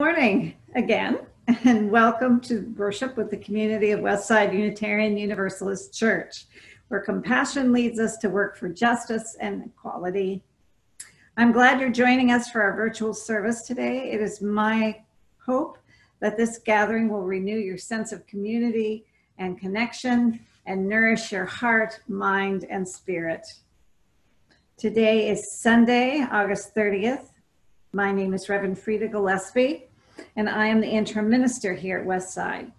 Morning again, and welcome to worship with the community of Westside Unitarian Universalist Church, where compassion leads us to work for justice and equality. I'm glad you're joining us for our virtual service today. It is my hope that this gathering will renew your sense of community and connection and nourish your heart, mind, and spirit. Today is Sunday, August 30th. My name is Reverend Frieda Gillespie, and I am the interim minister here at Westside.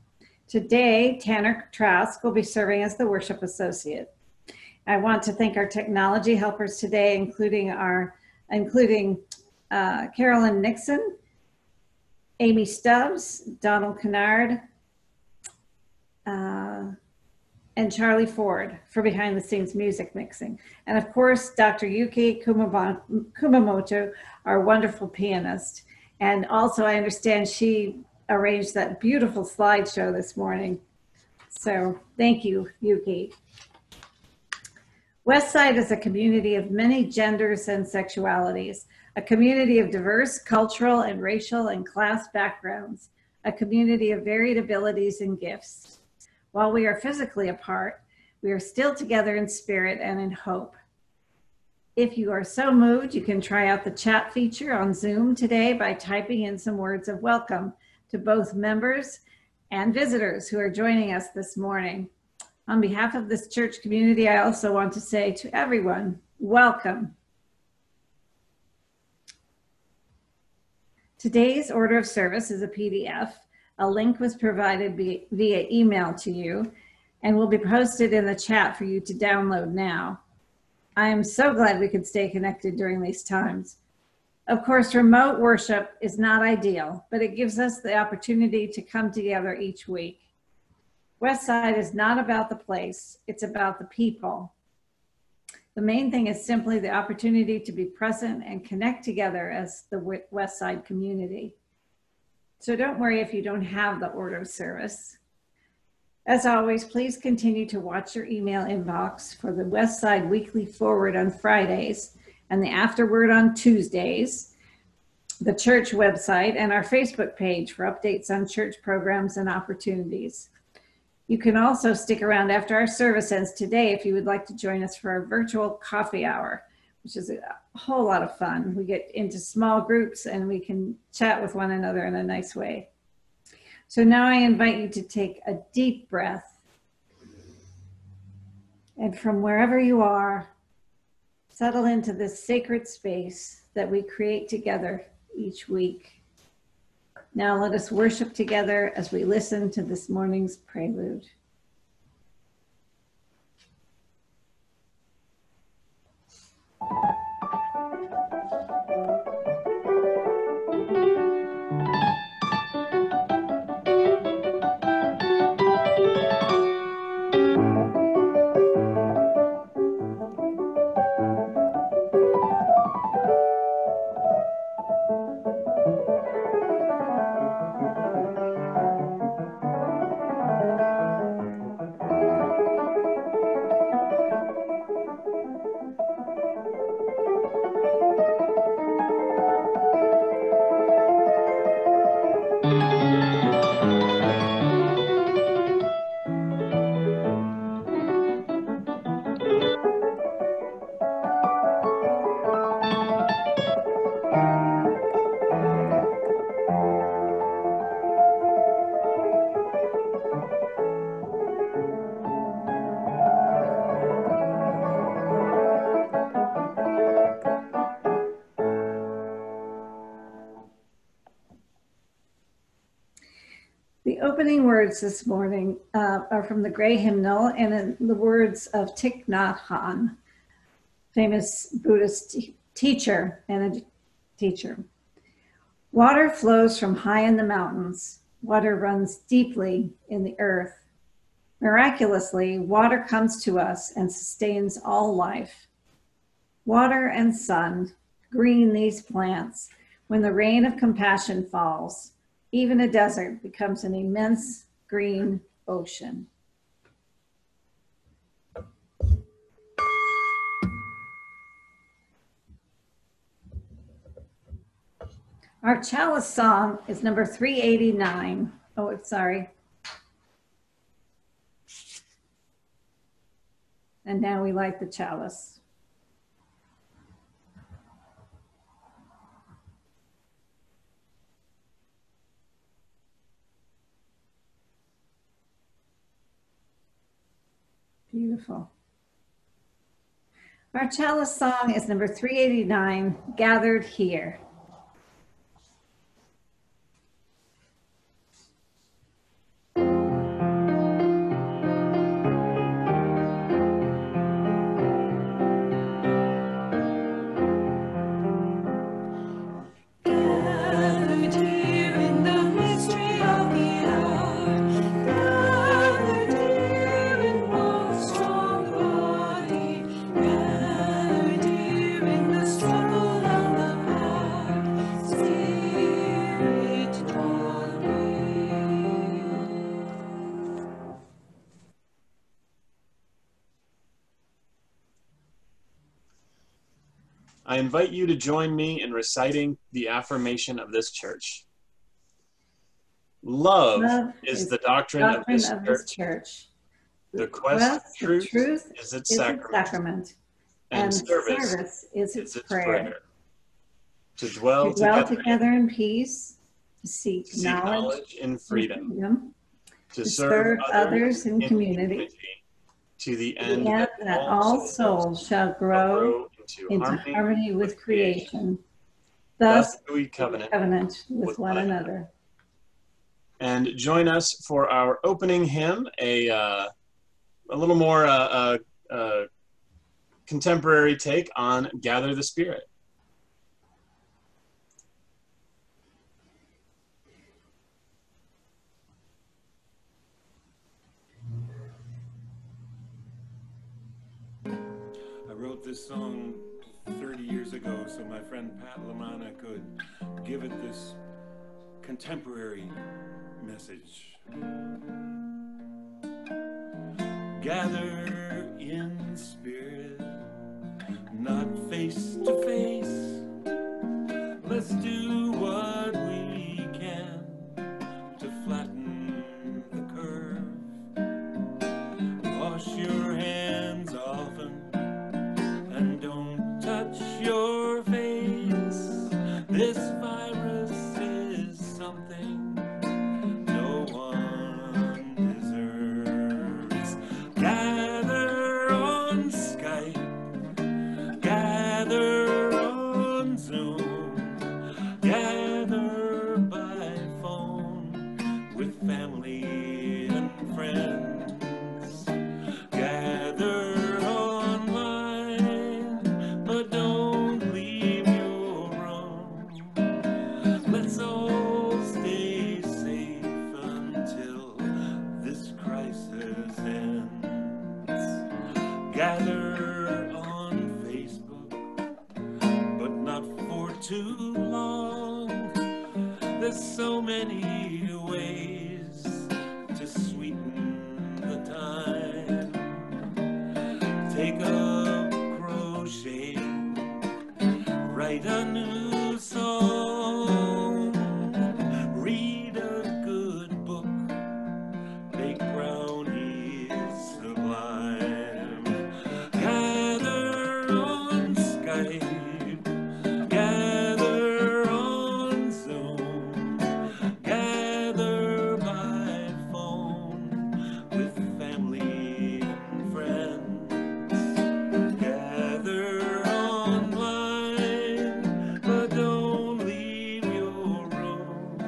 Today, Tanner Trask will be serving as the worship associate. I want to thank our technology helpers today, including Carolyn Nixon, Amy Stubbs, Donald Kennard, and Charlie Ford for behind the scenes music mixing. And of course, Dr. Yuki Kumamoto, our wonderful pianist. And also I understand she arranged that beautiful slideshow this morning. So thank you, Yuki. Westside is a community of many genders and sexualities, a community of diverse cultural and racial and class backgrounds, a community of varied abilities and gifts. While we are physically apart, we are still together in spirit and in hope. If you are so moved, you can try out the chat feature on Zoom today by typing in some words of welcome to both members and visitors who are joining us this morning. On behalf of this church community, I also want to say to everyone, welcome. Today's order of service is a PDF. A link was provided via email to you and will be posted in the chat for you to download now. I am so glad we could stay connected during these times. Of course, remote worship is not ideal, but it gives us the opportunity to come together each week. Westside is not about the place, it's about the people. The main thing is simply the opportunity to be present and connect together as the Westside community. So don't worry if you don't have the order of service. As always, please continue to watch your email inbox for the Westside Weekly Forward on Fridays and the Afterword on Tuesdays, the church website, and our Facebook page for updates on church programs and opportunities. You can also stick around after our service ends today if you would like to join us for our virtual coffee hour, which is a whole lot of fun. We get into small groups and we can chat with one another in a nice way. So now I invite you to take a deep breath. And from wherever you are, settle into this sacred space that we create together each week. Now let us worship together as we listen to this morning's prelude. The opening words this morning are from the Gray Hymnal and in the words of Thich Nhat Hanh, famous Buddhist teacher and a teacher. Water flows from high in the mountains. Water runs deeply in the earth. Miraculously, water comes to us and sustains all life. Water and sun green these plants. When the rain of compassion falls, even a desert becomes an immense green ocean. Our chalice song is number 389. Oh, sorry. And now we light the chalice. Beautiful. Our chalice song is number 389, Gathered Here. I invite you to join me in reciting the affirmation of this church. Love is the doctrine of this church. The quest of truth is its sacrament. And service is its prayer. To dwell together in peace, to seek knowledge in freedom, to serve others in community, to the end that all souls shall grow into harmony with creation. Thus we covenant with one another. And join us for our opening hymn, a little more contemporary take on Gather the Spirit. I wrote this song 30 years ago so my friend Pat Lamana could give it this contemporary message. Gather in spirit, not face to face. Let's do what we can to flatten the curve. Wash your hands often and don't touch your face. This virus is something no one deserves. Gather on Skype, gather on Zoom, gather by phone with family and friends. Gather online, but don't leave your room. Let's all stay safe until this crisis ends. Gather on Facebook, but not for too long. There's so many ways to sweeten the time. Take up crochet, write a new song, read a good book, bake brownies sublime. Gather on Skype, gather on Zoom, gather by phone with family and friends. Gather online, but don't leave your room.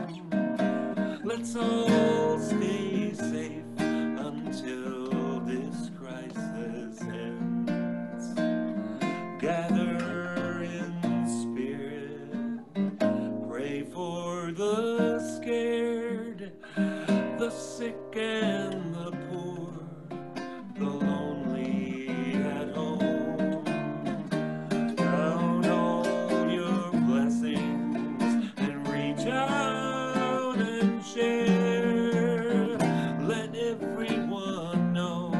Let's all stay safe until this crisis ends. Gather in spirit, pray for the scared, the sick and the poor, the lonely at home. Count all your blessings and reach out and share. Let everyone know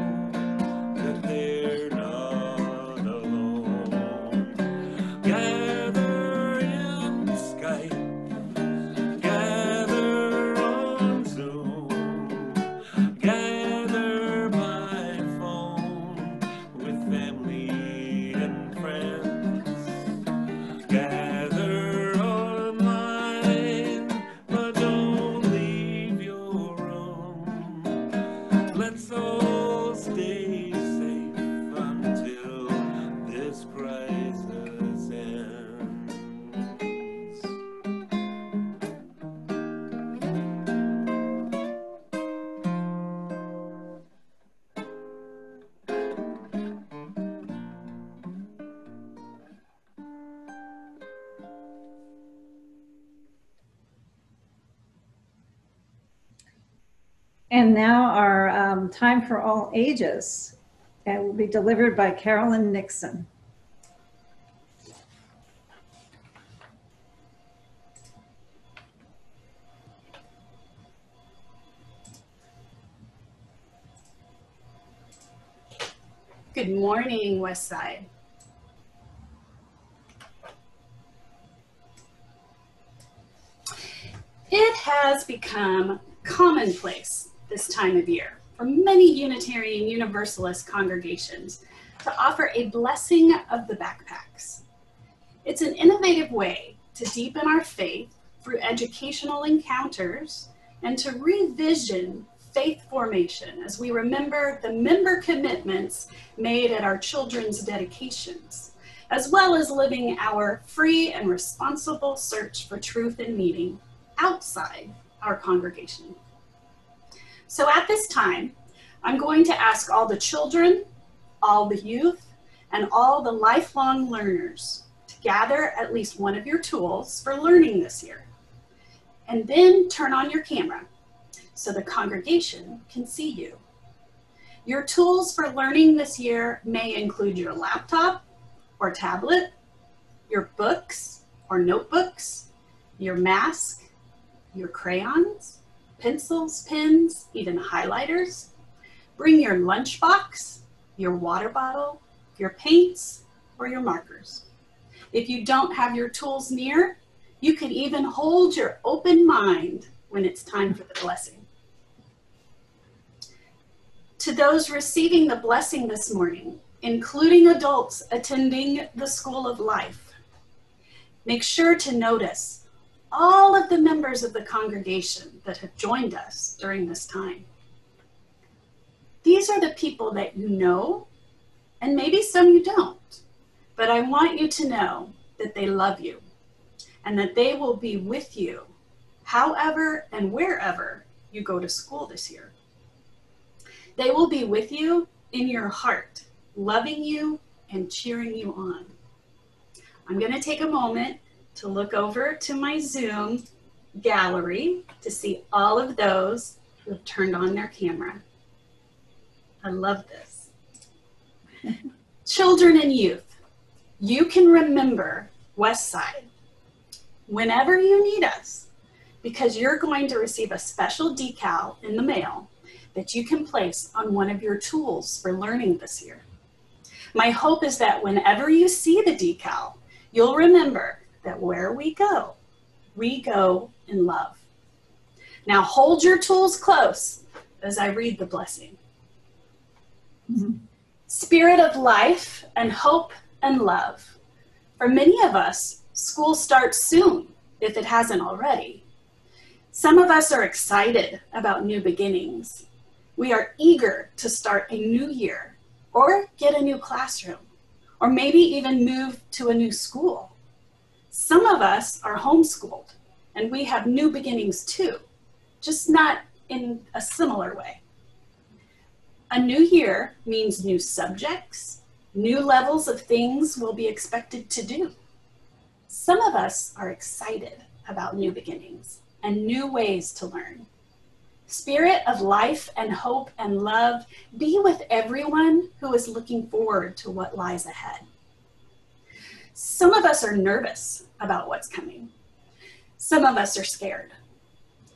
that they're not alone. Gather in Skype, And now our time for all ages. It will be delivered by Carolyn Nixon. Good morning, Westside. It has become commonplace this time of year for many Unitarian Universalist congregations to offer a blessing of the backpacks. It's an innovative way to deepen our faith through educational encounters and to revision faith formation as we remember the member commitments made at our children's dedications, as well as living our free and responsible search for truth and meaning outside our congregation. So at this time, I'm going to ask all the children, all the youth, and all the lifelong learners to gather at least one of your tools for learning this year, and then turn on your camera so the congregation can see you. Your tools for learning this year may include your laptop or tablet, your books or notebooks, your mask, your crayons, pencils, pens, even highlighters. Bring your lunchbox, your water bottle, your paints, or your markers. If you don't have your tools near, you can even hold your open mind when it's time for the blessing. To those receiving the blessing this morning, including adults attending the School of Life, make sure to notice all of the members of the congregation that have joined us during this time. These are the people that you know, and maybe some you don't, but I want you to know that they love you and that they will be with you however and wherever you go to school this year. They will be with you in your heart, loving you and cheering you on. I'm going to take a moment to look over to my Zoom gallery to see all of those who have turned on their camera. I love this. Children and youth, you can remember Westside whenever you need us, because you're going to receive a special decal in the mail that you can place on one of your tools for learning this year. My hope is that whenever you see the decal, you'll remember that where we go in love. Now hold your tools close as I read the blessing. Mm-hmm. Spirit of life and hope and love. For many of us, school starts soon, if it hasn't already. Some of us are excited about new beginnings. We are eager to start a new year or get a new classroom, or maybe even move to a new school. Some of us are homeschooled and we have new beginnings too, just not in a similar way. A new year means new subjects, new levels of things we'll be expected to do. Some of us are excited about new beginnings and new ways to learn. Spirit of life and hope and love, be with everyone who is looking forward to what lies ahead. Some of us are nervous about what's coming. Some of us are scared.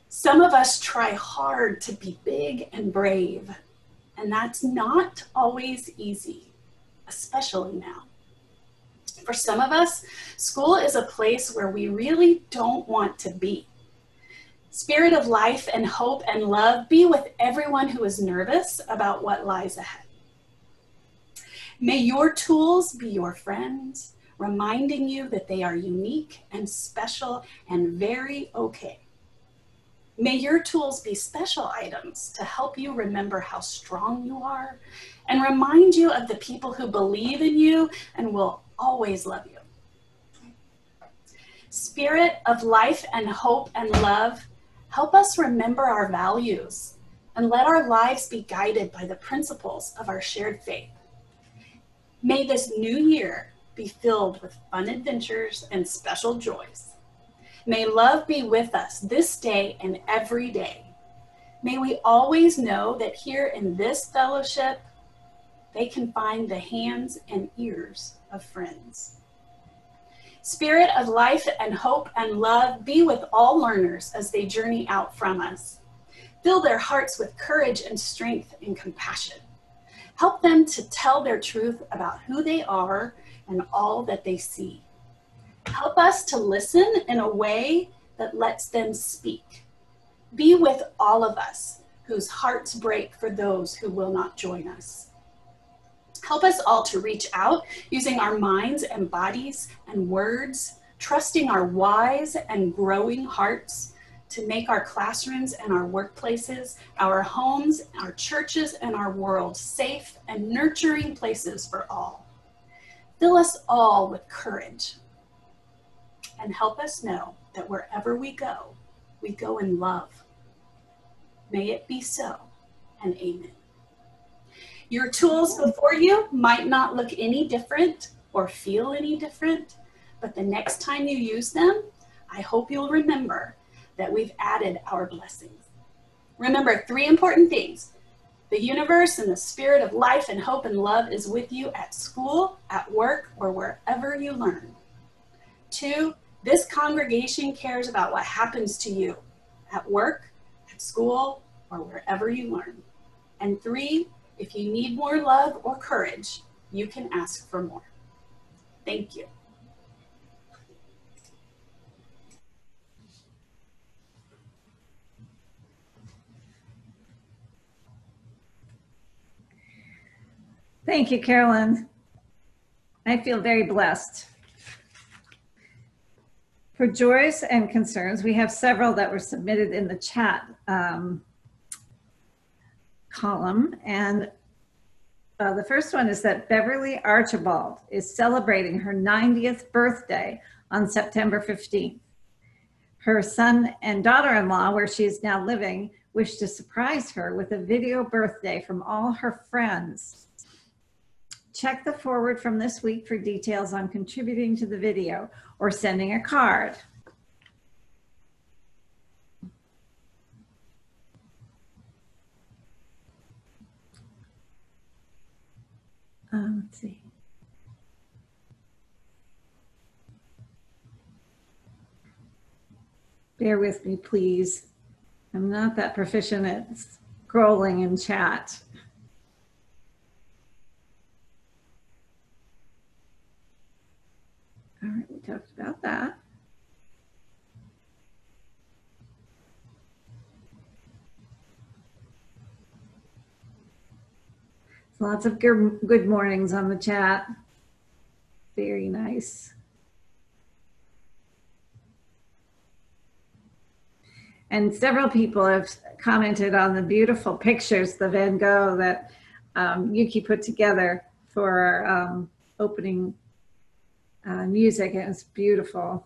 Some of us try hard to be big and brave, and that's not always easy, especially now. For some of us, school is a place where we really don't want to be. Spirit of life and hope and love, be with everyone who is nervous about what lies ahead. May your tools be your friends, reminding you that they are unique and special and very okay. May your tools be special items to help you remember how strong you are and remind you of the people who believe in you and will always love you. Spirit of life and hope and love, help us remember our values and let our lives be guided by the principles of our shared faith. May this new year be filled with fun adventures and special joys. May love be with us this day and every day. May we always know that here in this fellowship, they can find the hands and ears of friends. Spirit of life and hope and love, be with all learners as they journey out from us. Fill their hearts with courage and strength and compassion. Help them to tell their truth about who they are and all that they see. Help us to listen in a way that lets them speak. Be with all of us whose hearts break for those who will not join us. Help us all to reach out using our minds and bodies and words, trusting our wise and growing hearts to make our classrooms and our workplaces, our homes, our churches, and our world safe and nurturing places for all. Fill us all with courage and help us know that wherever we go in love. May it be so, and amen. Your tools before you might not look any different or feel any different, but the next time you use them, I hope you'll remember that we've added our blessings. Remember 3 important things. The universe and the spirit of life and hope and love is with you at school, at work, or wherever you learn. 2, this congregation cares about what happens to you at work, at school, or wherever you learn. And 3, if you need more love or courage, you can ask for more. Thank you. Thank you, Carolyn. I feel very blessed. For joys and concerns, we have several that were submitted in the chat column. And the first one is that Beverly Archibald is celebrating her 90th birthday on September 15th. Her son and daughter-in-law, where she is now living, wish to surprise her with a video birthday from all her friends. Check the forward from this week for details on contributing to the video or sending a card. Let's see. Bear with me, please. I'm not that proficient at scrolling in chat. All right, we talked about that. Lots of good mornings on the chat. Very nice. And several people have commented on the beautiful pictures, the Van Gogh that Yuki put together for our opening music. It was beautiful.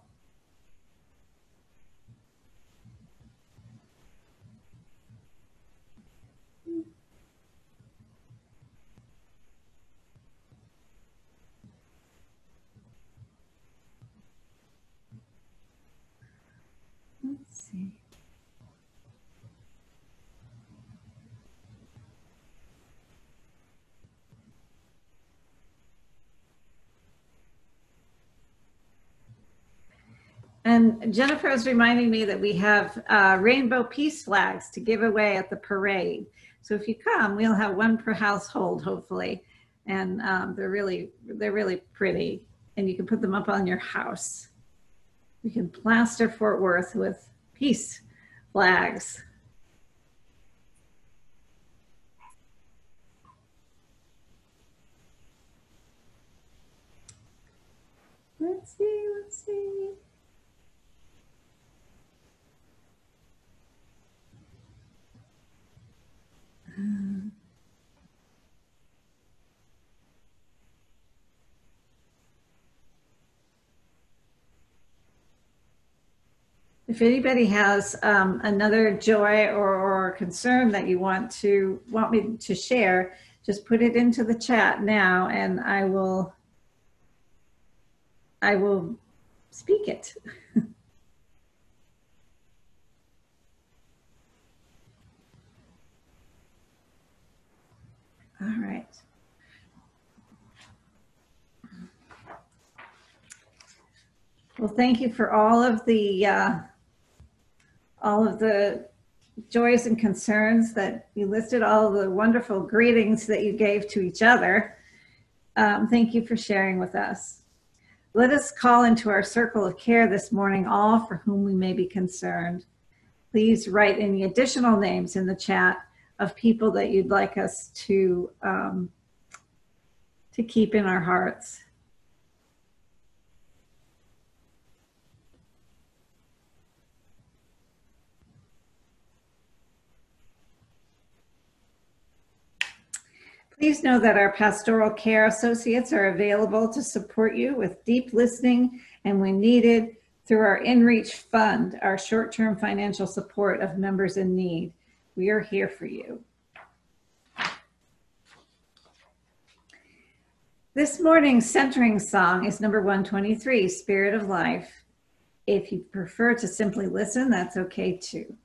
Let's see. And Jennifer is reminding me that we have rainbow peace flags to give away at the parade. So if you come, we'll have one per household, hopefully. And they're really pretty. And you can put them up on your house. We can plaster Fort Worth with peace flags. Let's see. If anybody has another joy or concern that you want me to share, just put it into the chat now, and I will speak it. All right. Well, thank you for all of the joys and concerns that you listed, all of the wonderful greetings that you gave to each other. Thank you for sharing with us. Let us call into our circle of care this morning all for whom we may be concerned. Please write any additional names in the chat of people that you'd like us to keep in our hearts. Please know that our pastoral care associates are available to support you with deep listening and, when needed, through our InReach Fund, our short-term financial support of members in need. We are here for you. This morning's centering song is number 123, Spirit of Life. If you prefer to simply listen, that's okay too.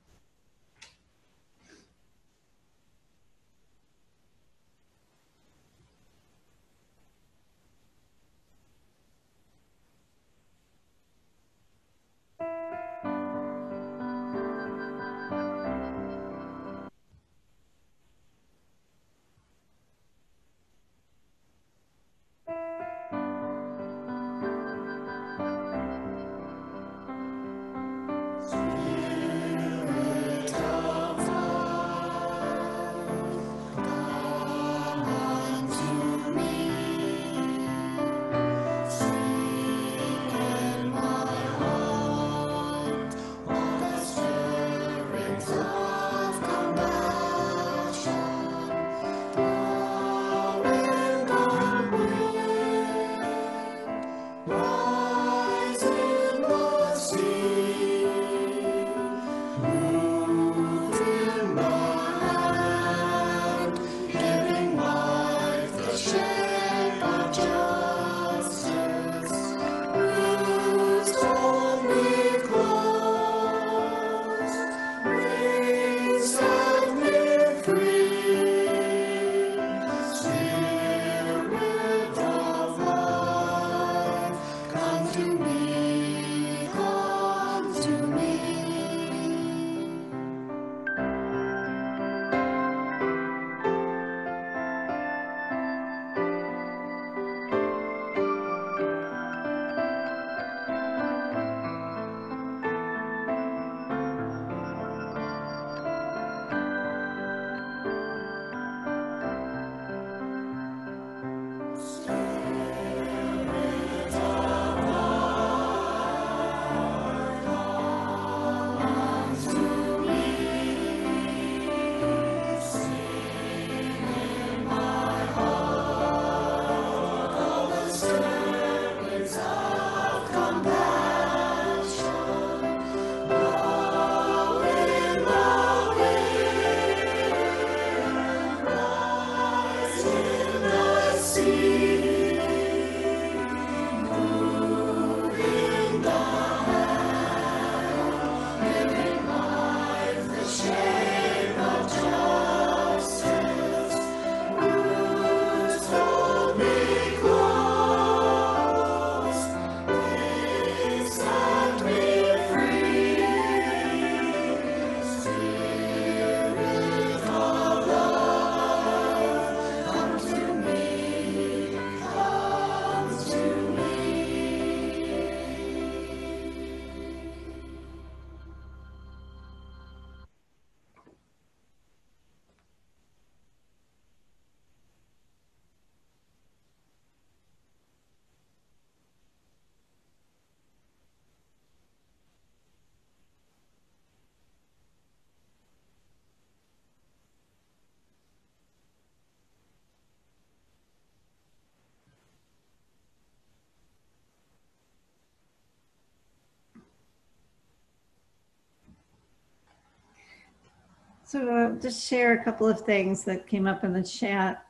So I'll just share a couple of things that came up in the chat.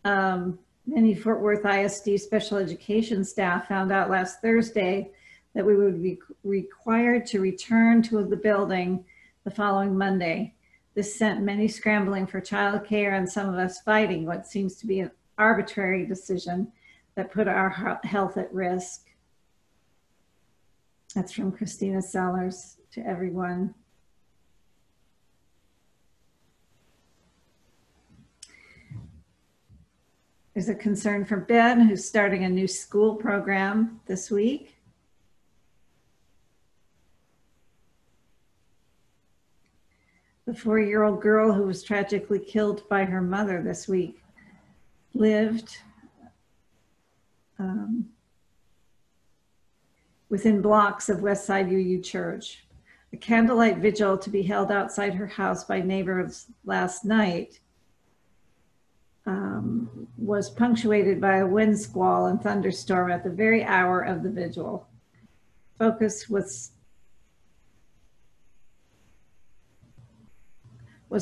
Many Fort Worth ISD special education staff found out last Thursday that we would be required to return to the building the following Monday. This sent many scrambling for childcare and some of us fighting what seems to be an arbitrary decision that put our health at risk. That's from Christina Sellers to everyone. There's a concern for Ben, who's starting a new school program this week. The 4-year-old girl who was tragically killed by her mother this week lived within blocks of Westside UU Church. A candlelight vigil to be held outside her house by neighbors last night was punctuated by a wind squall and thunderstorm at the very hour of the vigil. Focus was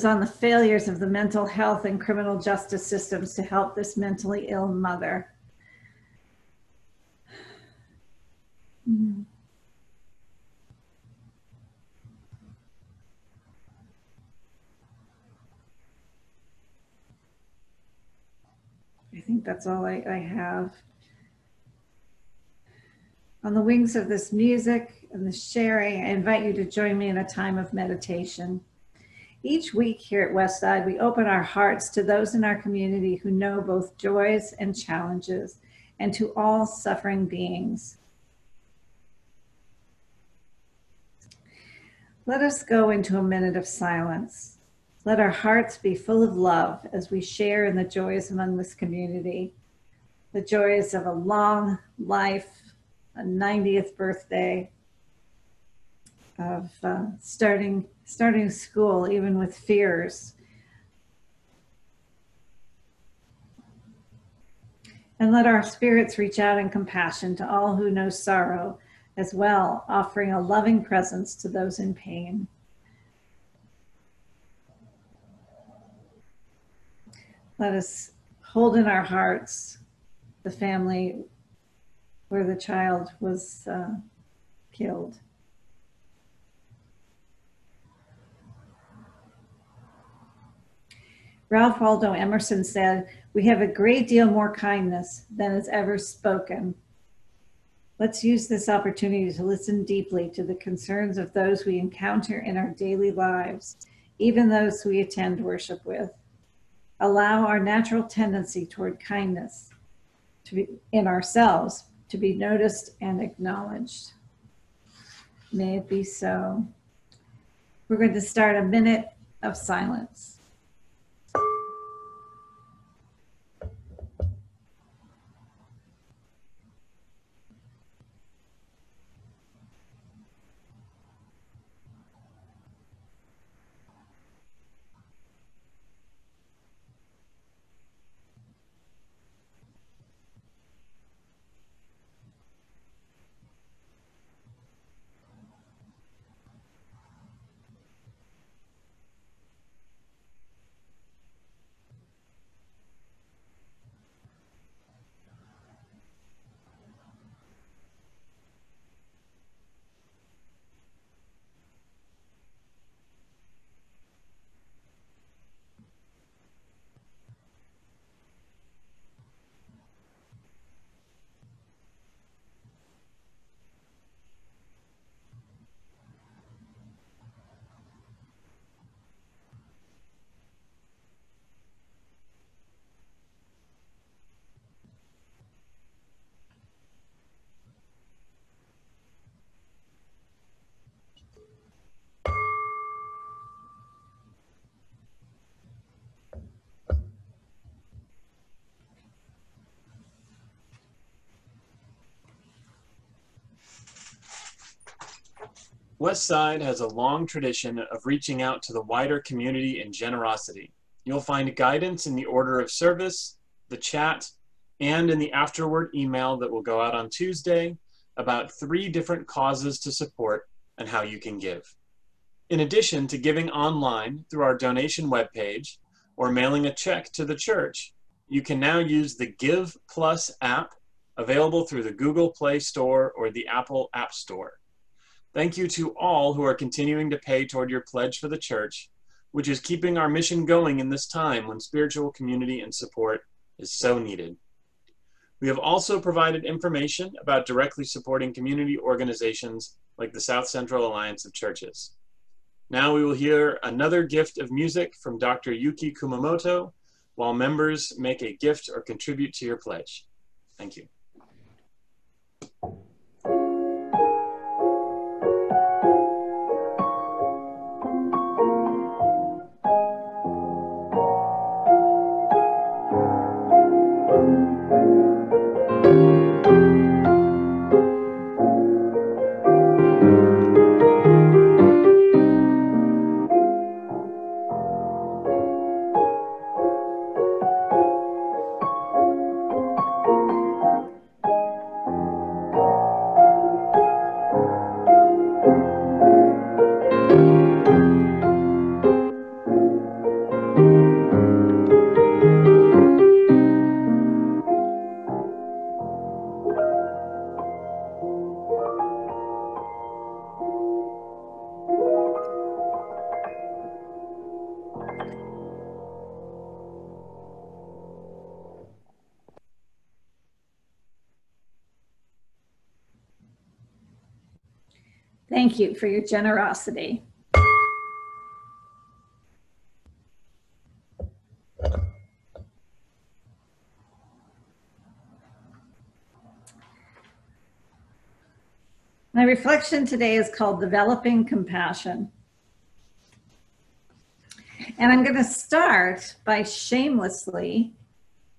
on the failures of the mental health and criminal justice systems to help this mentally ill mother. I think that's all I have. On the wings of this music and this sharing, I invite you to join me in a time of meditation. Each week here at Westside, we open our hearts to those in our community who know both joys and challenges, and to all suffering beings. Let us go into a minute of silence. Let our hearts be full of love as we share in the joys among this community, the joys of a long life, a 90th birthday, of starting school, even with fears. And let our spirits reach out in compassion to all who know sorrow as well, offering a loving presence to those in pain. Let us hold in our hearts the family where the child was killed. Ralph Waldo Emerson said, "We have a great deal more kindness than is ever spoken." Let's use this opportunity to listen deeply to the concerns of those we encounter in our daily lives, even those we attend worship with. Allow our natural tendency toward kindness in ourselves to be noticed and acknowledged. May it be so. We're going to start a minute of silence. Westside has a long tradition of reaching out to the wider community in generosity. You'll find guidance in the order of service, the chat, and in the afterward email that will go out on Tuesday about 3 different causes to support and how you can give. In addition to giving online through our donation webpage or mailing a check to the church, you can now use the Give Plus app available through the Google Play Store or the Apple App Store. Thank you to all who are continuing to pay toward your pledge for the church. which is keeping our mission going in this time when spiritual community and support is so needed. We have also provided information about directly supporting community organizations like the South Central Alliance of Churches. Now we will hear another gift of music from Dr. Yuki Kumamoto, while members make a gift or contribute to your pledge. Thank you. Thank you for your generosity. My reflection today is called Developing Compassion. And I'm going to start by shamelessly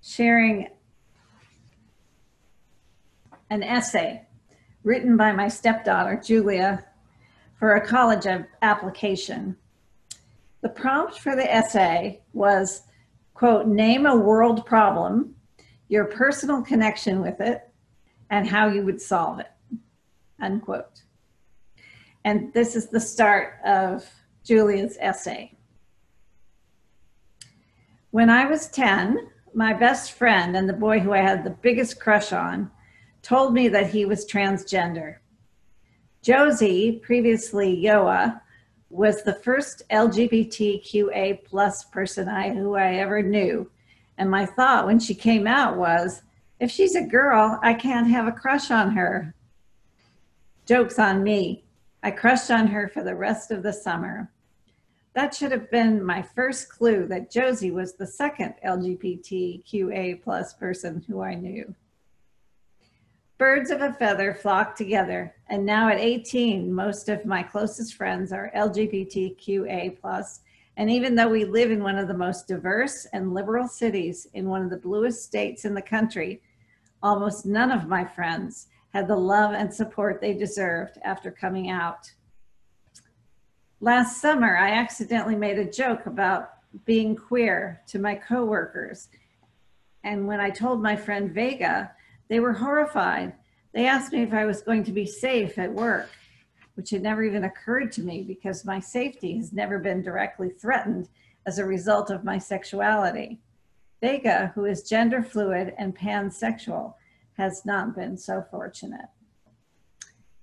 sharing an essay written by my stepdaughter, Julia, for a college application. The prompt for the essay was, quote, name a world problem, your personal connection with it, and how you would solve it, unquote. And this is the start of Julia's essay. When I was 10, my best friend and the boy who I had the biggest crush on told me that he was transgender. Josie, previously Yoa, was the first LGBTQA plus person who I ever knew. And my thought when she came out was, if she's a girl, I can't have a crush on her. Joke's on me. I crushed on her for the rest of the summer. That should have been my first clue that Josie was the second LGBTQA plus person who I knew. Birds of a feather flock together, and now at 18, most of my closest friends are LGBTQA plus, and even though we live in one of the most diverse and liberal cities in one of the bluest states in the country, almost none of my friends had the love and support they deserved after coming out. Last summer, I accidentally made a joke about being queer to my coworkers, and when I told my friend Vega, they were horrified. They asked me if I was going to be safe at work, which had never even occurred to me because my safety has never been directly threatened as a result of my sexuality. Vega, who is gender fluid and pansexual, has not been so fortunate.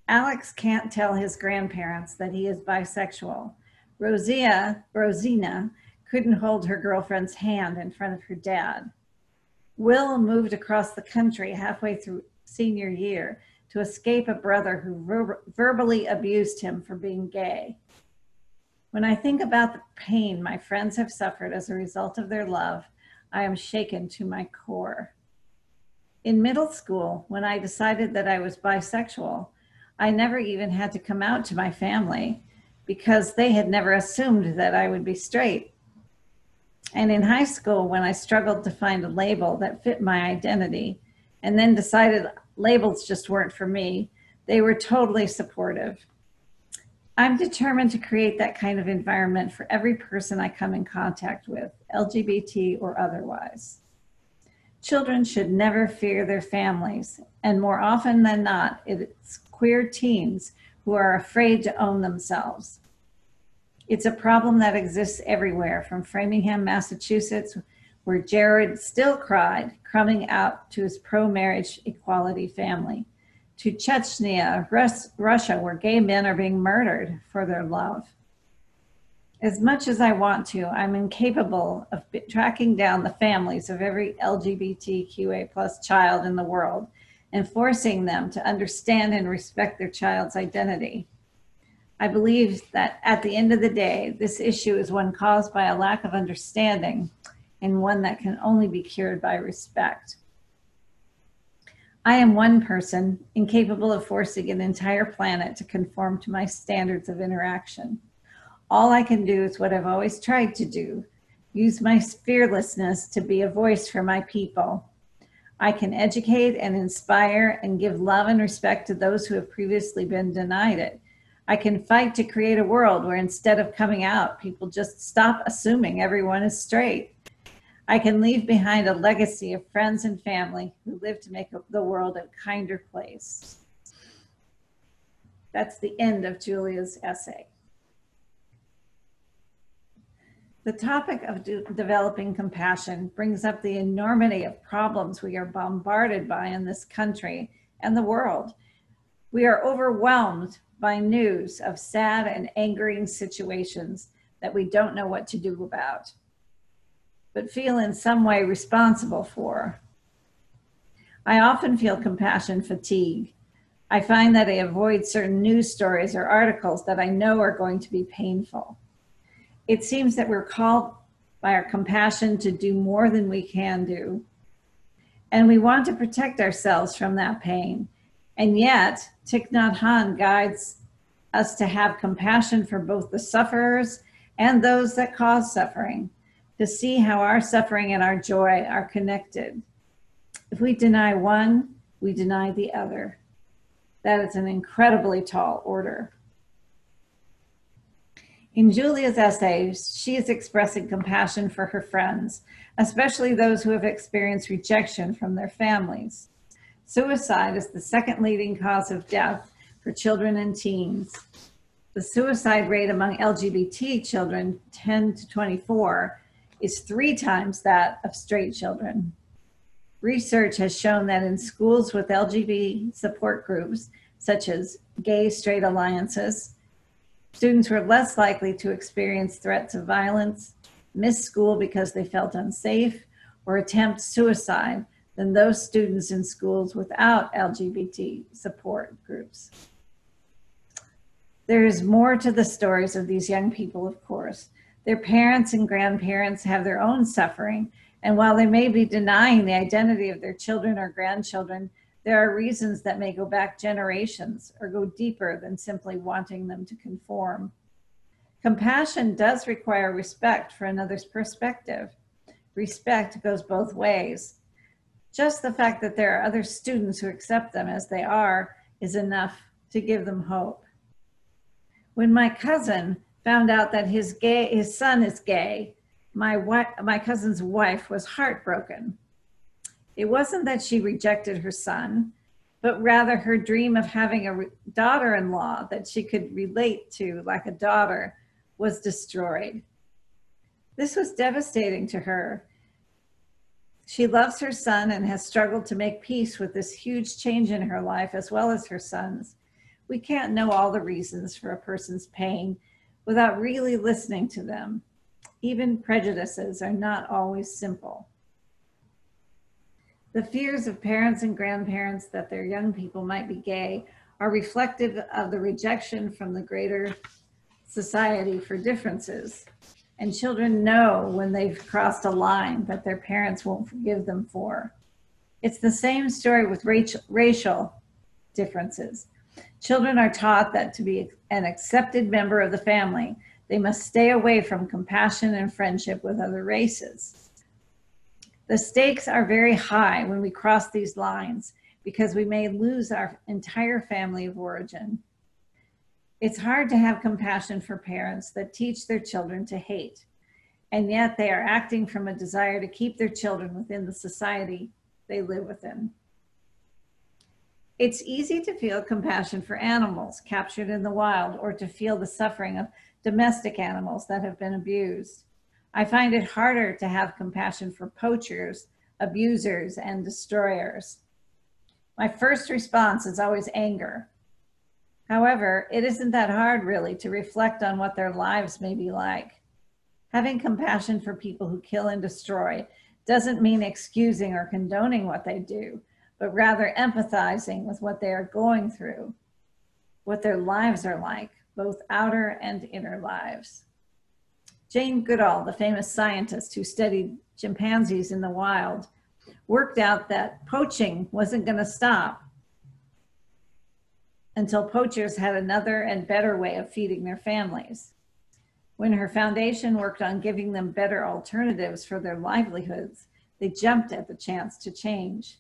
Alex can't tell his grandparents that he is bisexual. Rosina couldn't hold her girlfriend's hand in front of her dad. Will moved across the country halfway through senior year to escape a brother who verbally abused him for being gay. When I think about the pain my friends have suffered as a result of their love, I am shaken to my core. In middle school, when I decided that I was bisexual, I never even had to come out to my family because they had never assumed that I would be straight. And in high school, when I struggled to find a label that fit my identity and then decided labels just weren't for me, they were totally supportive. I'm determined to create that kind of environment for every person I come in contact with, LGBT or otherwise. Children should never fear their families, and more often than not, it's queer teens who are afraid to own themselves. It's a problem that exists everywhere, from Framingham, Massachusetts, where Jared still cried, coming out to his pro-marriage equality family, to Chechnya, Russia, where gay men are being murdered for their love. As much as I want to, I'm incapable of tracking down the families of every LGBTQA+ child in the world and forcing them to understand and respect their child's identity. I believe that at the end of the day, this issue is one caused by a lack of understanding and one that can only be cured by respect. I am one person incapable of forcing an entire planet to conform to my standards of interaction. All I can do is what I've always tried to do, use my fearlessness to be a voice for my people. I can educate and inspire and give love and respect to those who have previously been denied it. I can fight to create a world where instead of coming out, people just stop assuming everyone is straight. I can leave behind a legacy of friends and family who live to make the world a kinder place. That's the end of Julia's essay. The topic of developing compassion brings up the enormity of problems we are bombarded by in this country and the world. We are overwhelmed by news of sad and angering situations that we don't know what to do about, but feel in some way responsible for. I often feel compassion fatigue. I find that I avoid certain news stories or articles that I know are going to be painful. It seems that we're called by our compassion to do more than we can do. And we want to protect ourselves from that pain. And yet, Thich Nhat Hanh guides us to have compassion for both the sufferers and those that cause suffering, to see how our suffering and our joy are connected. If we deny one, we deny the other. That is an incredibly tall order. In Julia's essay, she is expressing compassion for her friends, especially those who have experienced rejection from their families. Suicide is the second leading cause of death for children and teens. The suicide rate among LGBT children, 10 to 24, is 3 times that of straight children. Research has shown that in schools with LGBT support groups, such as gay straight alliances, students were less likely to experience threats of violence, miss school because they felt unsafe, or attempt suicide than those students in schools without LGBT support groups. There is more to the stories of these young people, of course. Their parents and grandparents have their own suffering, and while they may be denying the identity of their children or grandchildren, there are reasons that may go back generations or go deeper than simply wanting them to conform. Compassion does require respect for another's perspective. Respect goes both ways. Just the fact that there are other students who accept them as they are is enough to give them hope. When my cousin found out that his son is gay, my cousin's wife was heartbroken. It wasn't that she rejected her son, but rather her dream of having a daughter-in-law that she could relate to like a daughter was destroyed. This was devastating to her. She loves her son and has struggled to make peace with this huge change in her life as well as her son's. We can't know all the reasons for a person's pain without really listening to them. Even prejudices are not always simple. The fears of parents and grandparents that their young people might be gay are reflective of the rejection from the greater society for differences. And children know when they've crossed a line that their parents won't forgive them for. It's the same story with racial differences. Children are taught that to be an accepted member of the family, they must stay away from compassion and friendship with other races. The stakes are very high when we cross these lines because we may lose our entire family of origin. It's hard to have compassion for parents that teach their children to hate, and yet they are acting from a desire to keep their children within the society they live within. It's easy to feel compassion for animals captured in the wild or to feel the suffering of domestic animals that have been abused. I find it harder to have compassion for poachers, abusers, and destroyers. My first response is always anger. However, it isn't that hard really to reflect on what their lives may be like. Having compassion for people who kill and destroy doesn't mean excusing or condoning what they do, but rather empathizing with what they are going through, what their lives are like, both outer and inner lives. Jane Goodall, the famous scientist who studied chimpanzees in the wild, worked out that poaching wasn't going to stop until poachers had another and better way of feeding their families. When her foundation worked on giving them better alternatives for their livelihoods, they jumped at the chance to change.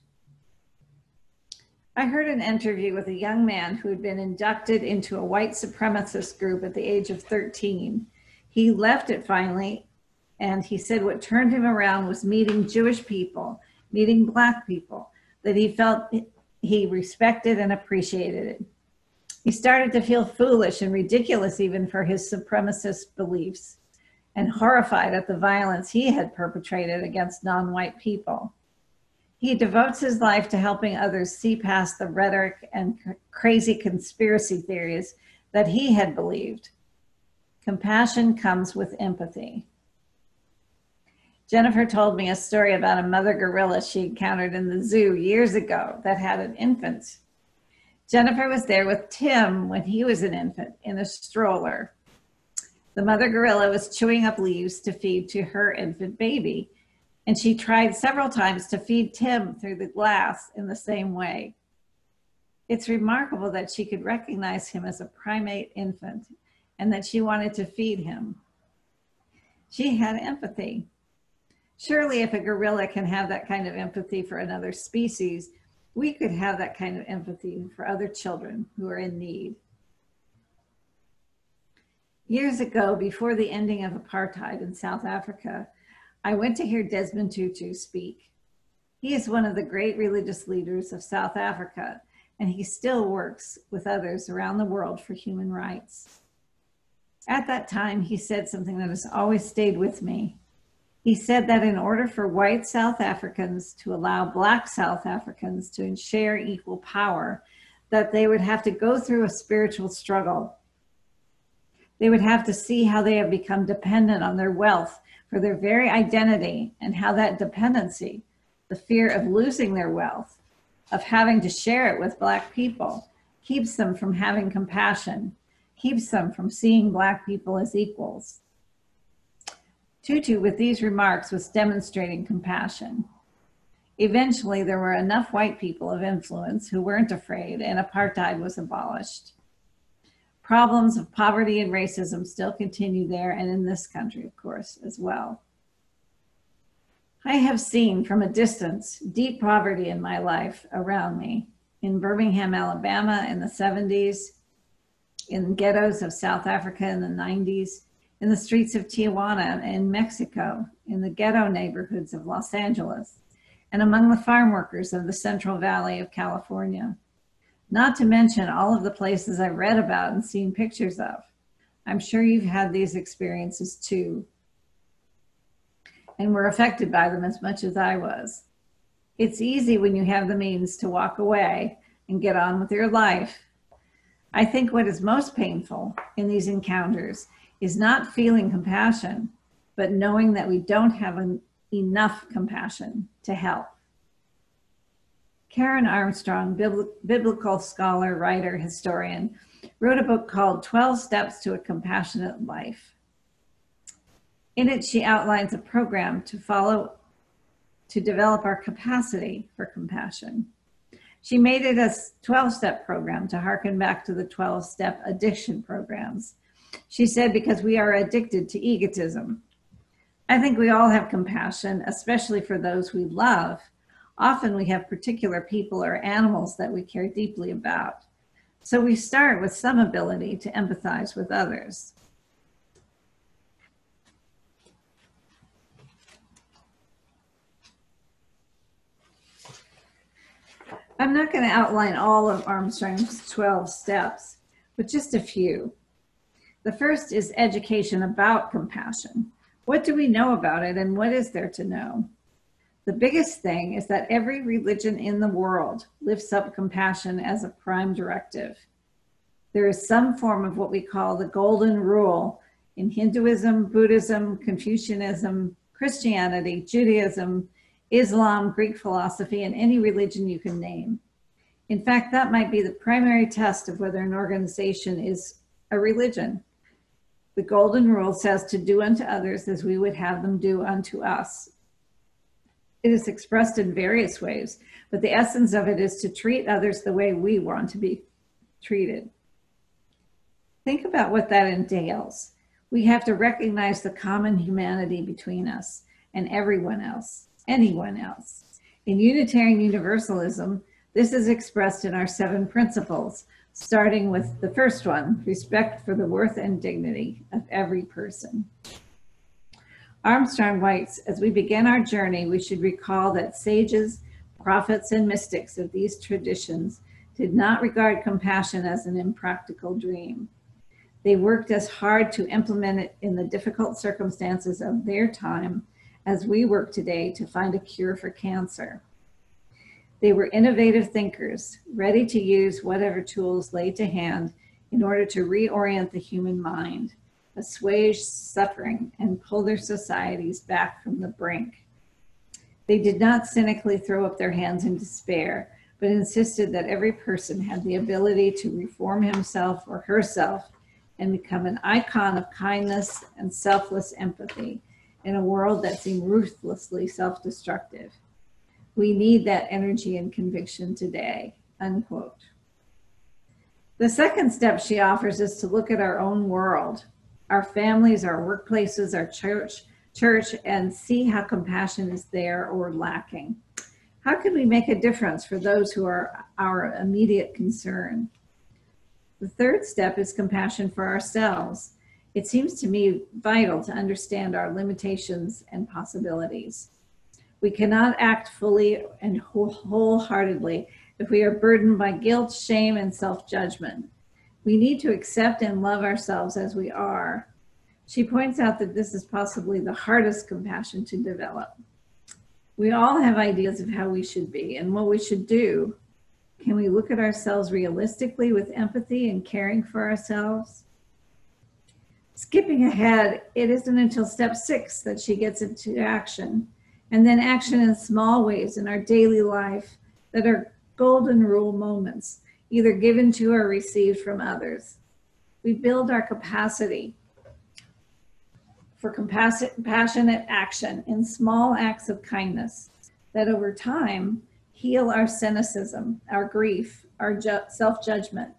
I heard an interview with a young man who had been inducted into a white supremacist group at the age of 13. He left it finally, and he said what turned him around was meeting Jewish people, meeting Black people, that he felt he respected and appreciated it. He started to feel foolish and ridiculous even for his supremacist beliefs, and horrified at the violence he had perpetrated against non-white people. He devotes his life to helping others see past the rhetoric and crazy conspiracy theories that he had believed. Compassion comes with empathy. Jennifer told me a story about a mother gorilla she encountered in the zoo years ago that had an infant. Jennifer was there with Tim when he was an infant in a stroller. The mother gorilla was chewing up leaves to feed to her infant baby, and she tried several times to feed Tim through the glass in the same way. It's remarkable that she could recognize him as a primate infant and that she wanted to feed him. She had empathy. Surely if a gorilla can have that kind of empathy for another species, we could have that kind of empathy for other children who are in need. Years ago, before the ending of apartheid in South Africa, I went to hear Desmond Tutu speak. He is one of the great religious leaders of South Africa, and he still works with others around the world for human rights. At that time, he said something that has always stayed with me. He said that in order for white South Africans to allow Black South Africans to share equal power, that they would have to go through a spiritual struggle. They would have to see how they have become dependent on their wealth for their very identity, and how that dependency, the fear of losing their wealth, of having to share it with Black people, keeps them from having compassion, keeps them from seeing Black people as equals. Tutu, with these remarks, was demonstrating compassion. Eventually, there were enough white people of influence who weren't afraid, and apartheid was abolished. Problems of poverty and racism still continue there, and in this country, of course, as well. I have seen from a distance deep poverty in my life around me, in Birmingham, Alabama in the 70s, in ghettos of South Africa in the 90s, in the streets of Tijuana in Mexico, in the ghetto neighborhoods of Los Angeles, and among the farm workers of the Central Valley of California. Not to mention all of the places I've read about and seen pictures of. I'm sure you've had these experiences too, and were affected by them as much as I was. It's easy when you have the means to walk away and get on with your life. I think what is most painful in these encounters is not feeling compassion, but knowing that we don't have enough compassion to help. Karen Armstrong, biblical scholar, writer, historian, wrote a book called 12 Steps to a Compassionate Life. In it, she outlines a program to follow to develop our capacity for compassion. She made it a 12-step program to harken back to the 12-step addiction programs. She said, because we are addicted to egotism. I think we all have compassion, especially for those we love. Often we have particular people or animals that we care deeply about. So we start with some ability to empathize with others. I'm not going to outline all of Armstrong's 12 steps, but just a few. The first is education about compassion. What do we know about it, and what is there to know? The biggest thing is that every religion in the world lifts up compassion as a prime directive. There is some form of what we call the golden rule in Hinduism, Buddhism, Confucianism, Christianity, Judaism, Islam, Greek philosophy, and any religion you can name. In fact, that might be the primary test of whether an organization is a religion. The golden rule says to do unto others as we would have them do unto us. It is expressed in various ways, but the essence of it is to treat others the way we want to be treated. Think about what that entails. We have to recognize the common humanity between us and everyone else, anyone else. In Unitarian Universalism, this is expressed in our 7 principles, starting with the first one, respect for the worth and dignity of every person. Armstrong writes, as we begin our journey, we should recall that sages, prophets, and mystics of these traditions did not regard compassion as an impractical dream. They worked as hard to implement it in the difficult circumstances of their time as we work today to find a cure for cancer. They were innovative thinkers, ready to use whatever tools lay to hand in order to reorient the human mind, assuage suffering, and pull their societies back from the brink. They did not cynically throw up their hands in despair, but insisted that every person had the ability to reform himself or herself and become an icon of kindness and selfless empathy in a world that seemed ruthlessly self-destructive. We need that energy and conviction today, unquote. The second step she offers is to look at our own world, our families, our workplaces, our church, and see how compassion is there or lacking. How can we make a difference for those who are our immediate concern? The third step is compassion for ourselves. It seems to me vital to understand our limitations and possibilities. We cannot act fully and wholeheartedly if we are burdened by guilt, shame, and self-judgment. We need to accept and love ourselves as we are. She points out that this is possibly the hardest compassion to develop. We all have ideas of how we should be and what we should do. Can we look at ourselves realistically with empathy and caring for ourselves? Skipping ahead, it isn't until step 6 that she gets into action, and then action in small ways in our daily life that are golden rule moments, either given to or received from others. We build our capacity for compassionate action in small acts of kindness that over time heal our cynicism, our grief, our self-judgment.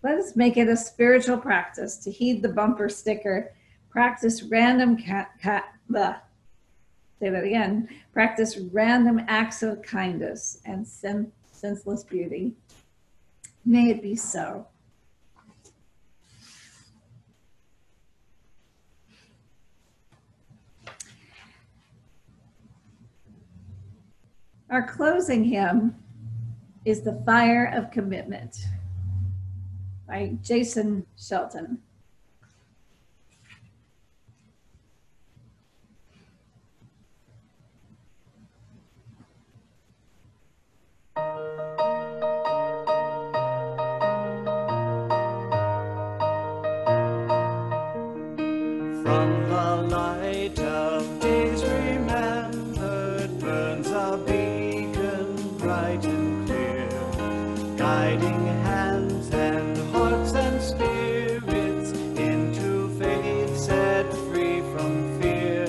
Let us make it a spiritual practice to heed the bumper sticker, practice random practice random acts of kindness and senseless beauty. May it be so. Our closing hymn is The Fire of Commitment by Jason Shelton. From the light of days remembered burns a beacon bright and clear, guiding hands and hearts and spirits into faith set free from fear.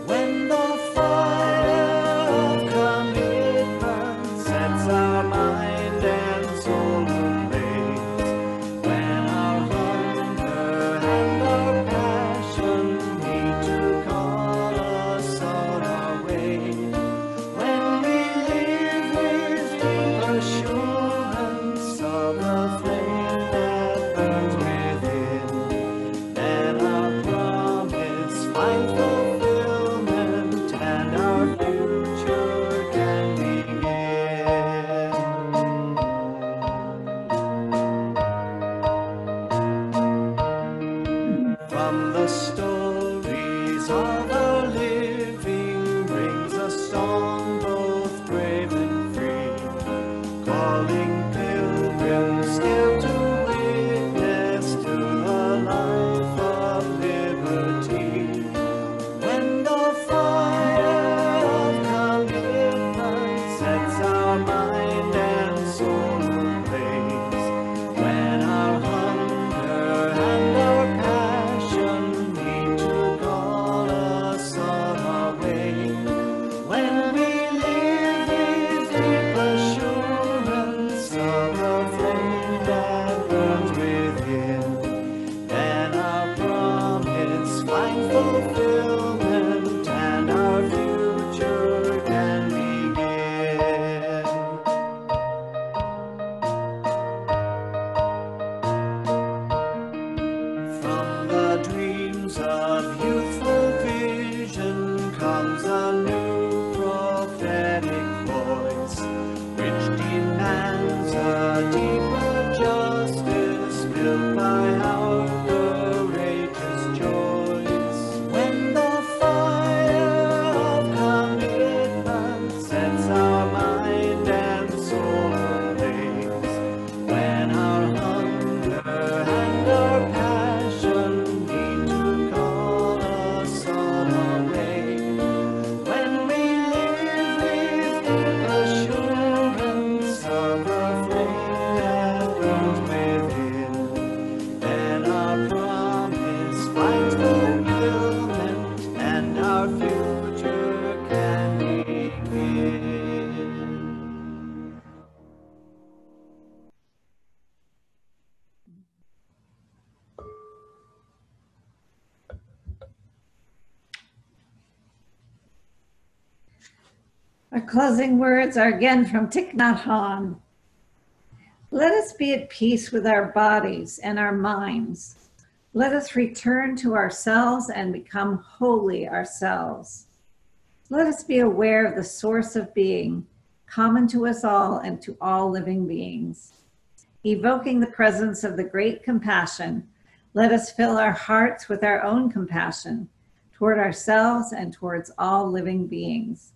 When the fire of commitment sets our mind and soul ablaze, when our hunger and our passion need to call us on our way, when we live with deep assurance of the flame that burns within, then our promise finds fulfillment and our future can begin. From the stories of our living rings a song both brave and free, calling pilgrims still to fulfillment, and our future can begin. From the dreams of youthful vision comes a new prophetic voice, which demands a deeper justice built by our courageous choice. When the fire of commitment sets our mind and soul ablaze, when our hunger and our passion need to call us on our way, when we live with assurance of a flame that burns within, then our promise finds fulfillment, and our future can begin. Our closing words are again from Thich Nhat Hanh. Let us be at peace with our bodies and our minds. Let us return to ourselves and become wholly ourselves. Let us be aware of the source of being, common to us all and to all living beings. Evoking the presence of the great compassion, let us fill our hearts with our own compassion toward ourselves and towards all living beings.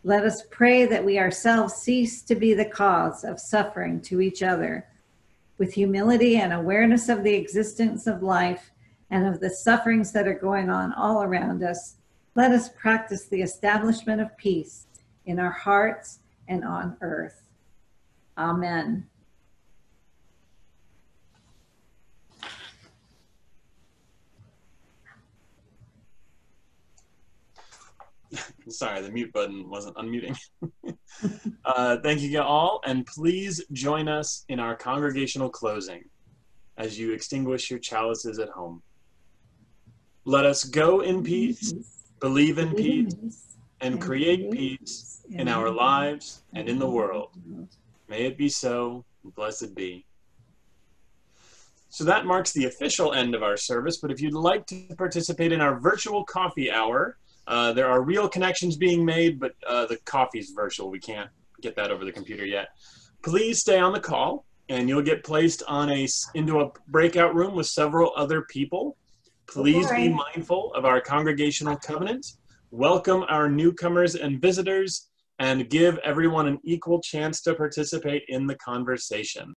Let us pray that we ourselves cease to be the cause of suffering to each other. With humility and awareness of the existence of life and of the sufferings that are going on all around us, let us practice the establishment of peace in our hearts and on earth. Amen. Sorry, the mute button wasn't unmuting. Thank you all, and please join us in our congregational closing as you extinguish your chalices at home. Let us go in peace, believe in peace, and create peace in our lives and in the world. May it be so, blessed be. So that marks the official end of our service, but if you'd like to participate in our virtual coffee hour, there are real connections being made, but the coffee's virtual. We can't get that over the computer yet. Please stay on the call, and you'll get placed on into a breakout room with several other people. Please be mindful of our congregational covenant. Welcome our newcomers and visitors, and give everyone an equal chance to participate in the conversation.